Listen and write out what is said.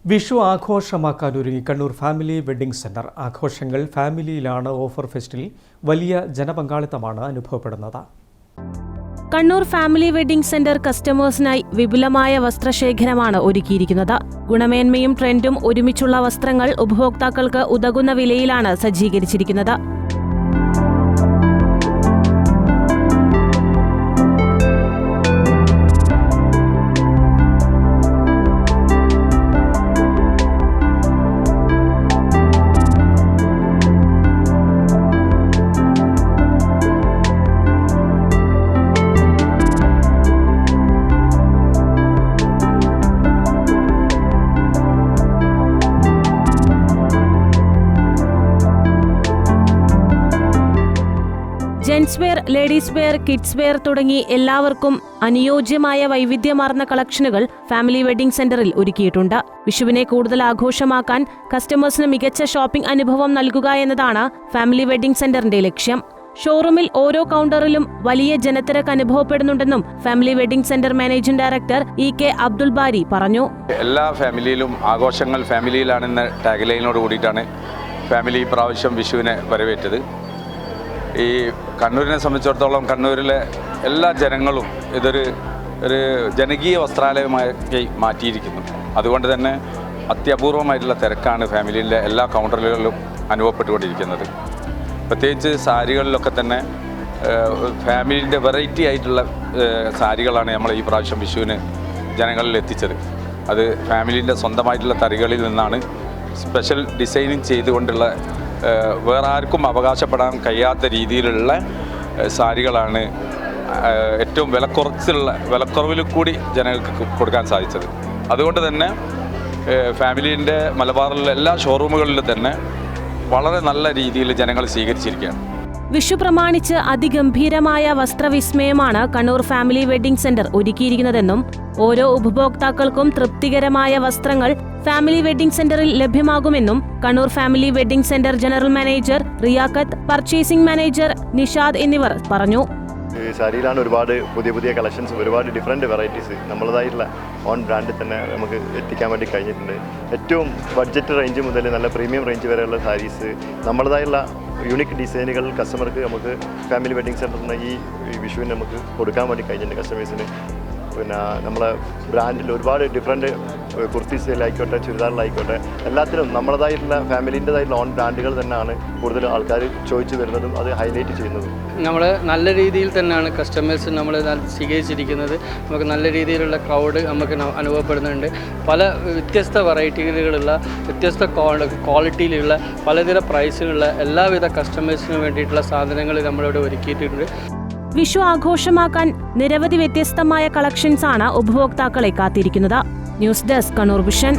വിഷു ആഘോഷമാക്കാൻ ഒരുങ്ങി Kannur Family Wedding centre. ആഘോഷങ്ങൾ ഫാമിലിയിലാണ്. ഓഫർ ഫെസ്റ്റിൽ വലിയ ജനപങ്കാളിത്തമാണ് അനുഭവപ്പെടുന്നത്. കണ്ണൂർ ഫാമിലി വെഡ്ഡിംഗ് സെന്റർ കസ്റ്റമേഴ്സിനായി വിപുലമായ വസ്ത്രശേഖരമാണ് ഒരുക്കിയിരിക്കുന്നത്. ഗുണമേന്മയും ട്രെൻഡും ഒരുമിച്ചുള്ള വസ്ത്രങ്ങൾ ഉപഭോക്താക്കൾക്ക് ഉതകുന്ന വിലയിലാണ് സജ്ജീകരിച്ചിരിക്കുന്നത്. Gents wear, ladies wear, kids wear തുടങ്ങി എല്ലാവർക്കും അനുയോജ്യമായ വൈവിധ്യമാർന്ന കളക്ഷനുകൾ ഫാമിലി വെഡ്ഡിംഗ് സെന്ററിൽ ഒരുക്കിയിട്ടുണ്ട്. വിഷുവിനെ കൂടുതൽ ആഘോഷമാക്കാൻ കസ്റ്റമേഴ്സിന് മികച്ച ഷോപ്പിംഗ് അനുഭവം നൽകുക എന്നതാണ് ഫാമിലി വെഡ്ഡിംഗ് സെന്ററിന്റെ ലക്ഷ്യം. ഷോറൂമിൽ ഓരോ കൗണ്ടറിലും വലിയ ജനത്തിരക്ക് അനുഭവപ്പെടുന്നുണ്ടെന്നും Family Wedding Centre managing director EK Abdul Bari പറഞ്ഞു. എല്ലാ ഫാമിലിയിലും ആഘോഷങ്ങൾ ഫാമിലിയിലാണെന്ന ടാഗ്ലൈനോട് കൂടിയിട്ടാണ് ഫാമിലി പ്രാവശ്യം വിഷുവിനെ വരവേറ്റത്. ഈ കണ്ണൂരിനെ സംബന്ധിച്ചിടത്തോളം കണ്ണൂരിലെ എല്ലാ ജനങ്ങളും ഇതൊരു ജനകീയ വസ്ത്രാലയമായി മാറ്റിയിരിക്കുന്നു. അതുകൊണ്ട് തന്നെ അത്യപൂർവമായിട്ടുള്ള തിരക്കാണ് ഫാമിലിയിലെ എല്ലാ കൗണ്ടറുകളിലും അനുഭവപ്പെട്ടുകൊണ്ടിരിക്കുന്നത്. പ്രത്യേകിച്ച് സാരികളിലൊക്കെ തന്നെ ഫാമിലിൻ്റെ വെറൈറ്റി ആയിട്ടുള്ള സാരികളാണ് നമ്മൾ ഈ പ്രാവശ്യം വിഷുവിന് ജനങ്ങളിൽ എത്തിച്ചത്. അത് ഫാമിലിൻ്റെ സ്വന്തമായിട്ടുള്ള തറികളിൽ നിന്നാണ് സ്പെഷ്യൽ ഡിസൈനിങ് ചെയ്തുകൊണ്ടുള്ള വേറെ ആർക്കും അവകാശപ്പെടാൻ കഴിയാത്ത രീതിയിലുള്ള സാരികളാണ് ഏറ്റവും വിലക്കുറവിൽ കൂടി ജനങ്ങൾക്ക് കൊടുക്കാൻ സാധിച്ചത്. അതുകൊണ്ട് തന്നെ ഫാമിലിൻ്റെ മലബാറിലെ എല്ലാ ഷോറൂമുകളിലും തന്നെ വളരെ നല്ല രീതിയിൽ ജനങ്ങൾ സ്വീകരിച്ചിരിക്കുകയാണ്. വിഷു പ്രമാണിച്ച് അതിഗംഭീരമായ വസ്ത്രവിസ്മയമാണ് കണ്ണൂർ ഫാമിലി വെഡ്ഡിംഗ് സെന്റർ ഒരുക്കിയിരിക്കുന്നതെന്നും ഓരോ ഉപഭോക്താക്കൾക്കും തൃപ്തികരമായ വസ്ത്രങ്ങൾ ഫാമിലി വെഡ്ഡിംഗ് സെന്ററിൽ ലഭ്യമാകുമെന്നും Kannur Family Wedding Centre general manager Riyakath, purchasing manager Nishad എന്നിവർ പറഞ്ഞു. സാരിയിലാണ് ഒരുപാട് പുതിയ കളക്ഷൻസ്, ഒരുപാട് ഡിഫറെൻറ്റ് വെറൈറ്റീസ് നമ്മളതായിട്ടുള്ള ഓൺ ബ്രാൻഡിൽ തന്നെ നമുക്ക് എത്തിക്കാൻ വേണ്ടി കഴിഞ്ഞിട്ടുണ്ട്. ഏറ്റവും ബഡ്ജറ്റ് റേഞ്ച് മുതൽ നല്ല പ്രീമിയം റേഞ്ച് വരെയുള്ള സാരീസ്, നമ്മളതായുള്ള യൂണിക് ഡിസൈനുകൾ കസ്റ്റമർക്ക് നമുക്ക് ഫാമിലി വെഡ്ഡിംഗ് സെൻറ്ററിന് ഈ വിഷുവിന് നമുക്ക് കൊടുക്കാൻ വേണ്ടി കഴിഞ്ഞിട്ടുണ്ട് കസ്റ്റമേഴ്സിന്. പിന്നെ നമ്മളെ ബ്രാൻഡിൽ ഒരുപാട് ഡിഫറെൻറ്റ് കുർത്തീസിലായിക്കോട്ടെ, ചുരിദാറിലായിക്കോട്ടെ, എല്ലാത്തിനും നമ്മളതായിട്ടുള്ള ഫാമിലിൻ്റെതായിട്ടുള്ള ഓൺ ബ്രാൻഡുകൾ തന്നെയാണ് കൂടുതൽ ആൾക്കാർ ചോദിച്ചു വരുന്നതും അത് ഹൈലൈറ്റ് ചെയ്യുന്നതും. നമ്മൾ നല്ല രീതിയിൽ തന്നെയാണ് കസ്റ്റമേഴ്സ് നമ്മൾ സ്വീകരിച്ചിരിക്കുന്നത്. നമുക്ക് നല്ല രീതിയിലുള്ള ക്രൗഡ് നമുക്ക് അനുഭവപ്പെടുന്നുണ്ട്. പല വ്യത്യസ്ത വെറൈറ്റികളുള്ള, വ്യത്യസ്ത ക്വാളിറ്റിയിലുള്ള, പലതരം പ്രൈസിലുള്ള എല്ലാവിധ കസ്റ്റമേഴ്സിന് വേണ്ടിയിട്ടുള്ള സാധനങ്ങൾ നമ്മളിവിടെ ഒരുക്കിയിട്ടുണ്ട്. വിഷു ആഘോഷമാക്കാൻ നിരവധി വ്യത്യസ്തമായ കളക്ഷൻസാണ് ഉപഭോക്താക്കളെ കാത്തിരിക്കുന്നത്. News desk, Kannur vision.